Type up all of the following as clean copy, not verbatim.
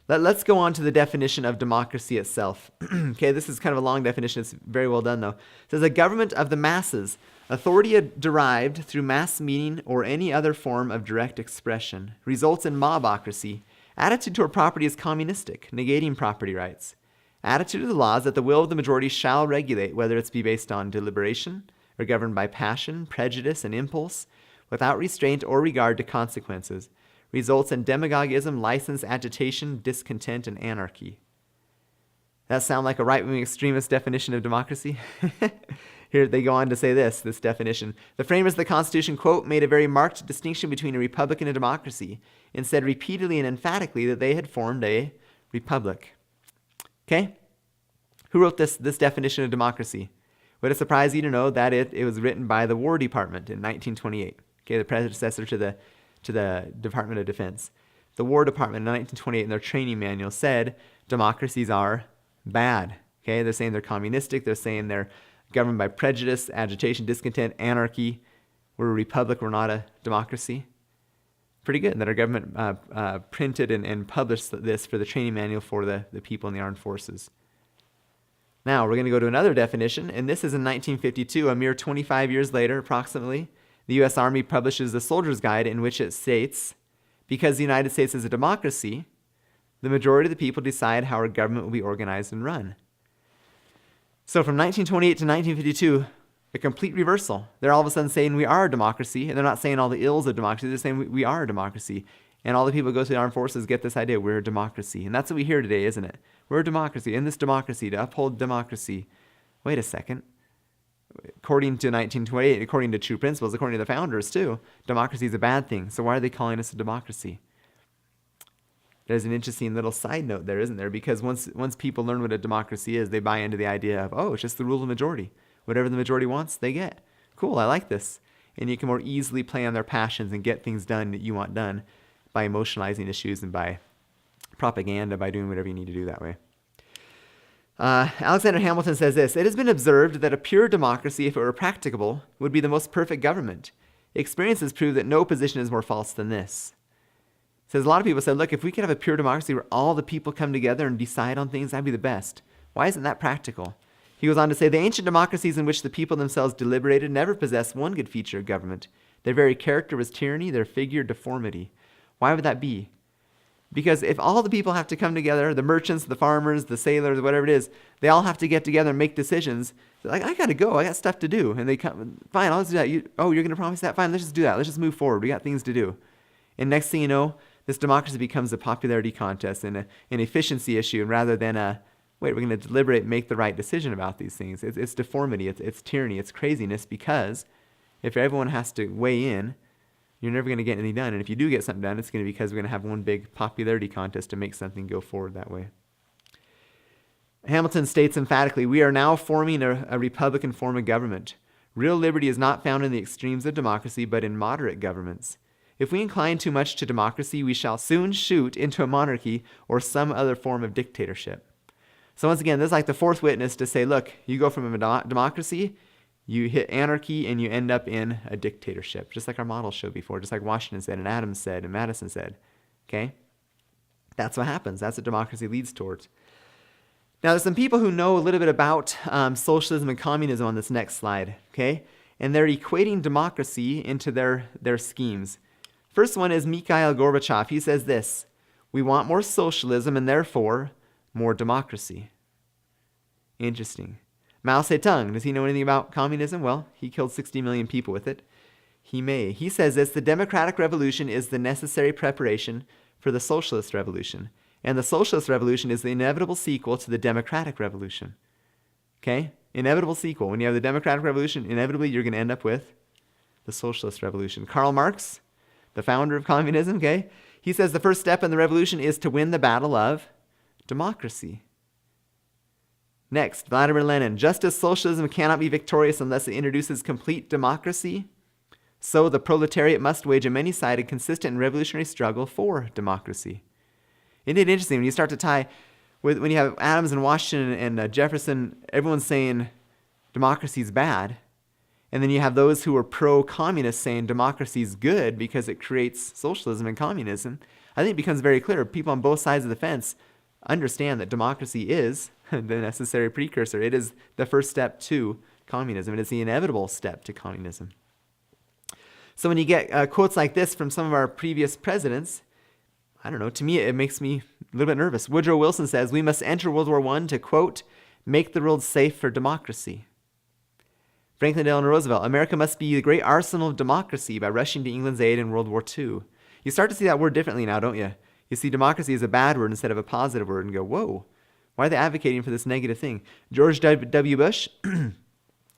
Let's go on to the definition of democracy itself. Okay, this is kind of a long definition. It's very well done, though. It says a government of the masses, authority derived through mass meeting or any other form of direct expression, results in mobocracy. Attitude toward property is communistic, negating property rights. Attitude of the laws that the will of the majority shall regulate, whether it's be based on deliberation or governed by passion, prejudice, and impulse, without restraint or regard to consequences, results in demagogism, license, agitation, discontent, and anarchy. That sound like a right-wing extremist definition of democracy? Here they go on to say this definition. The framers of the Constitution, quote, made a very marked distinction between a republic and a democracy, and said repeatedly and emphatically that they had formed a republic. Okay? Who wrote this definition of democracy? Would it surprise you to know that it was written by the War Department in 1928? Okay, the predecessor to the Department of Defense. The War Department in 1928 in their training manual said democracies are bad. Okay, they're saying they're communistic. They're saying they're governed by prejudice, agitation, discontent, anarchy. We're a republic. We're not a democracy. Pretty good that our government printed and published this for the training manual for the people in the armed forces. Now, we're going to go to another definition, and this is in 1952, a mere 25 years later, approximately. The U.S. Army publishes the Soldier's Guide, in which it states, because the United States is a democracy, the majority of the people decide how our government will be organized and run. So from 1928 to 1952, a complete reversal. They're all of a sudden saying we are a democracy, and they're not saying all the ills of democracy. They're saying we are a democracy. And all the people who go to the armed forces get this idea, we're a democracy. And that's what we hear today, isn't it? We're a democracy. In this democracy, to uphold democracy. Wait a second. According to 1928, according to true principles, according to the founders too, democracy is a bad thing. So why are they calling us a democracy? There's an interesting little side note there, isn't there? Because once people learn what a democracy is, they buy into the idea of, oh, it's just the rule of the majority. Whatever the majority wants, they get. Cool, I like this. And you can more easily play on their passions and get things done that you want done by emotionalizing issues and by propaganda, by doing whatever you need to do that way. Alexander Hamilton says this, it has been observed that a pure democracy, if it were practicable, would be the most perfect government. Experiences prove that no position is more false than this. Says a lot of people said, look, if we could have a pure democracy where all the people come together and decide on things, that'd be the best. Why isn't that practical? He goes on to say, the ancient democracies in which the people themselves deliberated never possessed one good feature of government. Their very character was tyranny, their figure deformity. Why would that be? Because if all the people have to come together, the merchants, the farmers, the sailors, whatever it is, they all have to get together and make decisions. They're like, I got to go. I got stuff to do. And they come, fine, I'll just do that. You're going to promise that? Fine, let's just do that. Let's just move forward. We got things to do. And next thing you know, this democracy becomes a popularity contest and an efficiency issue rather than we're going to deliberate and make the right decision about these things. It's deformity. It's tyranny. It's craziness because if everyone has to weigh in, you're never going to get anything done. And if you do get something done, it's going to be because we're going to have one big popularity contest to make something go forward that way. Hamilton states emphatically, we are now forming a Republican form of government. Real liberty is not found in the extremes of democracy, but in moderate governments. If we incline too much to democracy, we shall soon shoot into a monarchy or some other form of dictatorship. So once again, this is like the fourth witness to say, look, you go from a democracy, you hit anarchy, and you end up in a dictatorship, just like our models showed before, just like Washington said, and Adams said, and Madison said. Okay? That's what happens. That's what democracy leads towards. Now, there's some people who know a little bit about socialism and communism on this next slide, okay? And they're equating democracy into their schemes. First one is Mikhail Gorbachev. He says this, we want more socialism and therefore more democracy. Interesting. Mao Zedong, does he know anything about communism? Well, he killed 60 million people with it. He may. He says this, the democratic revolution is the necessary preparation for the socialist revolution. And the socialist revolution is the inevitable sequel to the democratic revolution. Okay? Inevitable sequel. When you have the democratic revolution, inevitably you're going to end up with the socialist revolution. Karl Marx, the founder of communism, okay? He says the first step in the revolution is to win the battle of democracy. Next, Vladimir Lenin. Just as socialism cannot be victorious unless it introduces complete democracy, so the proletariat must wage a many-sided, consistent, and revolutionary struggle for democracy. Isn't it interesting when you start to tie, when you have Adams and Washington and Jefferson, everyone's saying democracy is bad, and then you have those who are pro-communist saying democracy is good because it creates socialism and communism. I think it becomes very clear. People on both sides of the fence understand that democracy is the necessary precursor. It is the first step to communism. It is the inevitable step to communism. So when you get quotes like this from some of our previous presidents, I don't know, to me it makes me a little bit nervous. Woodrow Wilson says, "We must enter World War I to, quote, make the world safe for democracy." Franklin Delano Roosevelt, "America must be the great arsenal of democracy by rushing to England's aid in World War II." You start to see that word differently now, don't you? You see democracy as a bad word instead of a positive word and go, whoa, why are they advocating for this negative thing? George W. Bush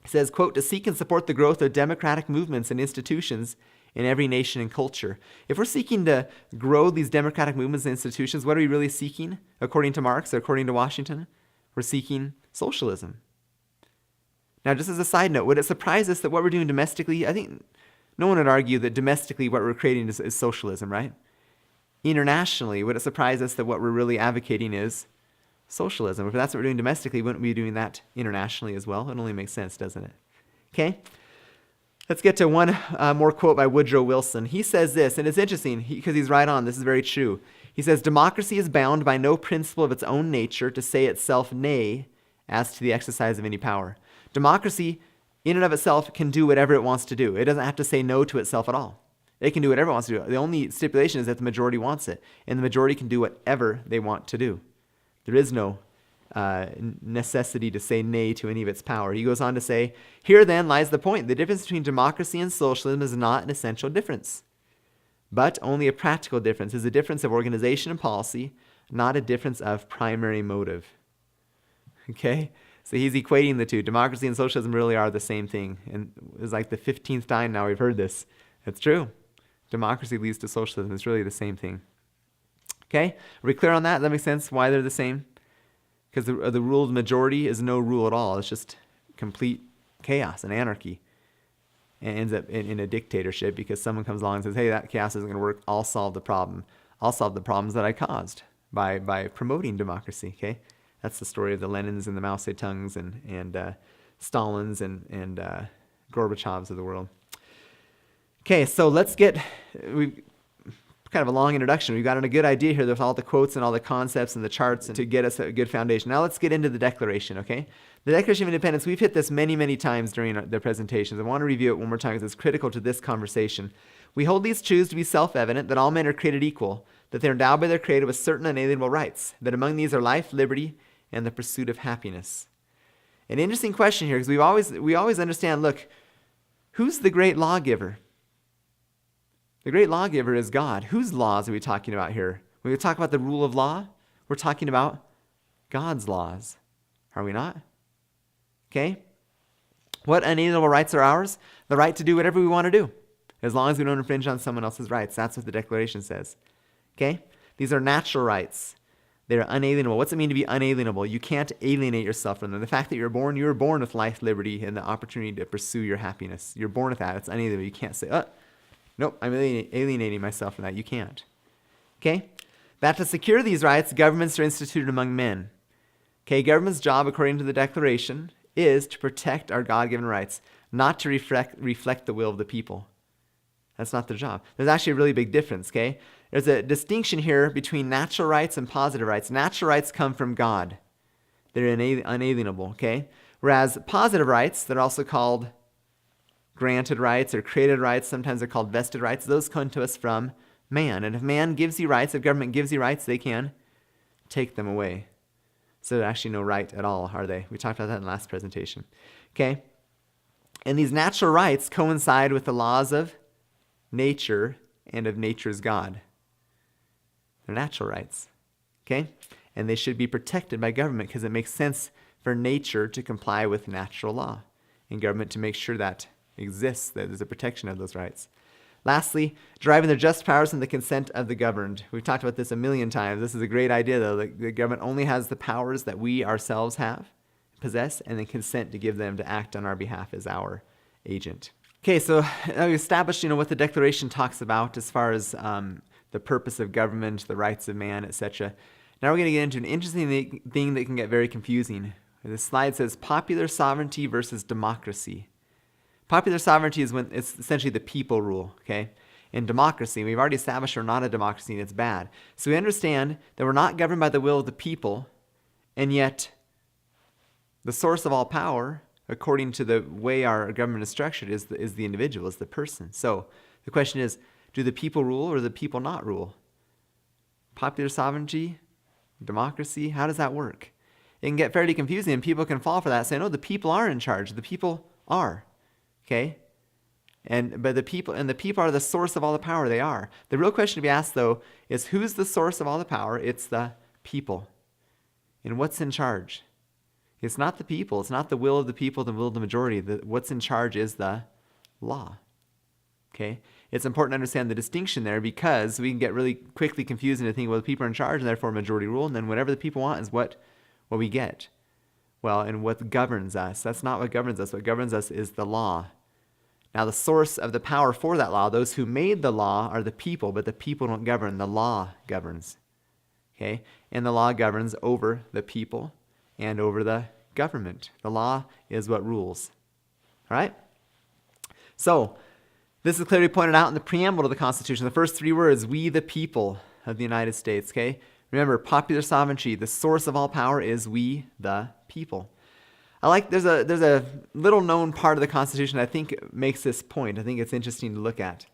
says, quote, "to seek and support the growth of democratic movements and institutions in every nation and culture." If we're seeking to grow these democratic movements and institutions, what are we really seeking? According to Marx, or according to Washington, we're seeking socialism. Now, just as a side note, would it surprise us that what we're doing domestically, I think no one would argue that domestically what we're creating is socialism, right? Internationally, would it surprise us that what we're really advocating is socialism? If that's what we're doing domestically, wouldn't we be doing that internationally as well? It only makes sense, doesn't it? Okay? Let's get to one more quote by Woodrow Wilson. He says this, and it's interesting because he's right on. This is very true. He says, "Democracy is bound by no principle of its own nature to say itself nay as to the exercise of any power." Democracy, in and of itself, can do whatever it wants to do. It doesn't have to say no to itself at all. It can do whatever it wants to do. The only stipulation is that the majority wants it, and the majority can do whatever they want to do. There is no necessity to say nay to any of its power. He goes on to say, "Here then lies the point. The difference between democracy and socialism is not an essential difference, but only a practical difference. It is a difference of organization and policy, not a difference of primary motive." Okay? So he's equating the two. Democracy and socialism really are the same thing. And it's like the 15th time now we've heard this. It's true. Democracy leads to socialism. It's really the same thing. Okay? Are we clear on that? Does that make sense? Why they're the same? Because the rule of the majority is no rule at all. It's just complete chaos and anarchy. And ends up in a dictatorship because someone comes along and says, hey, that chaos isn't going to work. I'll solve the problem. I'll solve the problems that I caused by promoting democracy. Okay? That's the story of the Lenins and the Mao Zedongs and Stalins and Gorbachevs of the world. Okay, so we've kind of a long introduction. We've got a good idea here with all the quotes and all the concepts and the charts to get us a good foundation. Now let's get into the Declaration, okay? The Declaration of Independence, we've hit this many, many times during the presentations. I want to review it one more time because it's critical to this conversation. We hold these truths to be self-evident, that all men are created equal, that they are endowed by their Creator with certain unalienable rights, that among these are life, liberty, and the pursuit of happiness. An interesting question here, because we always understand, look, who's the great lawgiver? The great lawgiver is God. Whose laws are we talking about here? When we talk about the rule of law, we're talking about God's laws. Are we not? Okay? What unalienable rights are ours? The right to do whatever we want to do, as long as we don't infringe on someone else's rights. That's what the Declaration says. Okay? These are natural rights. They're unalienable. What's it mean to be unalienable? You can't alienate yourself from them. The fact that you were born with life, liberty, and the opportunity to pursue your happiness. You're born with that. It's unalienable. You can't say, nope, I'm alienating myself from that. You can't. Okay? That to secure these rights, governments are instituted among men. Okay, government's job, according to the Declaration, is to protect our God-given rights, not to reflect the will of the people. That's not their job. There's actually a really big difference, okay? There's a distinction here between natural rights and positive rights. Natural rights come from God. They're unalienable, okay? Whereas positive rights, that are also called granted rights or created rights, sometimes they're called vested rights, those come to us from man. And if man gives you rights, if government gives you rights, they can take them away. So there's actually no right at all, are they? We talked about that in the last presentation. Okay? And these natural rights coincide with the laws of nature and of nature's God. They're natural rights. Okay? And they should be protected by government because it makes sense for nature to comply with natural law and government to make sure that exists, that there's a protection of those rights. Lastly, deriving their just powers from the consent of the governed. We've talked about this a million times. This is a great idea, though. The government only has the powers that we ourselves possess, and then consent to give them to act on our behalf as our agent. Okay, so we established, what the Declaration talks about as far as the purpose of government, the rights of man, etc. Now we're going to get into an interesting thing that can get very confusing. The slide says popular sovereignty versus democracy. Popular sovereignty is when it's essentially the people rule, okay? in democracy. We've already established we're not a democracy and it's bad. So we understand that we're not governed by the will of the people, and yet the source of all power, according to the way our government is structured, is the individual, is the person. So the question is, do the people rule or do the people not rule? Popular sovereignty, democracy, how does that work? It can get fairly confusing, and people can fall for that, saying, "No, the people are in charge. The people are." Okay? But the people are the source of all the power. They are. The real question to be asked, though, is who's the source of all the power? It's the people. And what's in charge? It's not the people. It's not the will of the people, the will of the majority. What's in charge is the law. Okay? It's important to understand the distinction there, because we can get really quickly confused into thinking, well, the people are in charge and therefore majority rule, and then whatever the people want is what we get. Well, and what governs us. That's not what governs us. What governs us is the law. Now, the source of the power for that law, those who made the law are the people, but the people don't govern. The law governs. Okay? And the law governs over the people and over the government. The law is what rules. All right? So, this is clearly pointed out in the preamble to the Constitution. The first three words, "we the people of the United States." Okay? Remember, popular sovereignty, the source of all power is we the people. There's a little known part of the Constitution that I think makes this point. I think it's interesting to look at.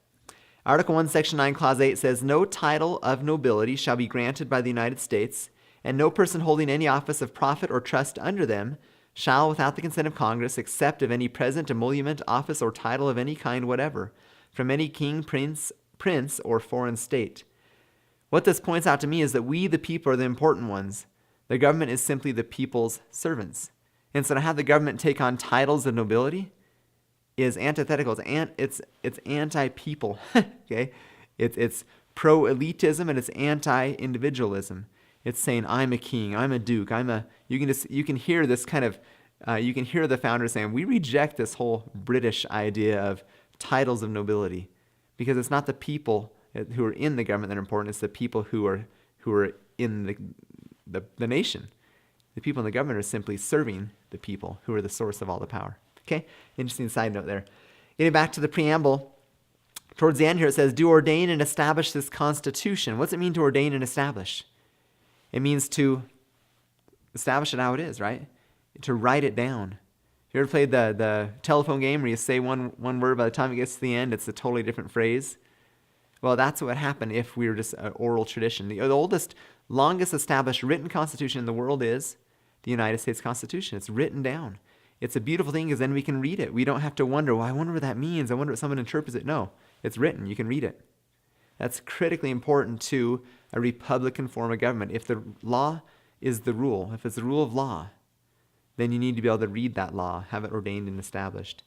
Article 1, Section 9, Clause 8 says, "No title of nobility shall be granted by the United States, and no person holding any office of profit or trust under them shall, without the consent of Congress, accept of any present, emolument, office, or title of any kind whatever, from any king, prince, or foreign state." What this points out to me is that we, the people, are the important ones. The government is simply the people's servants. And so to have the government take on titles of nobility is antithetical. It's anti-people. Okay? It's pro-elitism and it's anti-individualism. It's saying, I'm a king, I'm a duke, you can hear this kind of, you can hear the founders saying, we reject this whole British idea of titles of nobility, because it's not the people who are in the government that are important, it's the people who are in the nation. The people in the government are simply serving the people who are the source of all the power. Okay? Interesting side note there. Getting back to the preamble, towards the end here it says, "Do ordain and establish this Constitution." What's it mean to ordain and establish? It means to establish it how it is, right? To write it down. You ever played the telephone game where you say one word, by the time it gets to the end, it's a totally different phrase? Well, that's what would happen if we were just an oral tradition. The oldest, longest established written constitution in the world is the United States Constitution. It's written down. It's a beautiful thing because then we can read it. We don't have to wonder, well, I wonder what that means. I wonder if someone interprets it. No, it's written. You can read it. That's critically important to a Republican form of government. If the law is the rule, if it's the rule of law, then you need to be able to read that law, have it ordained and established.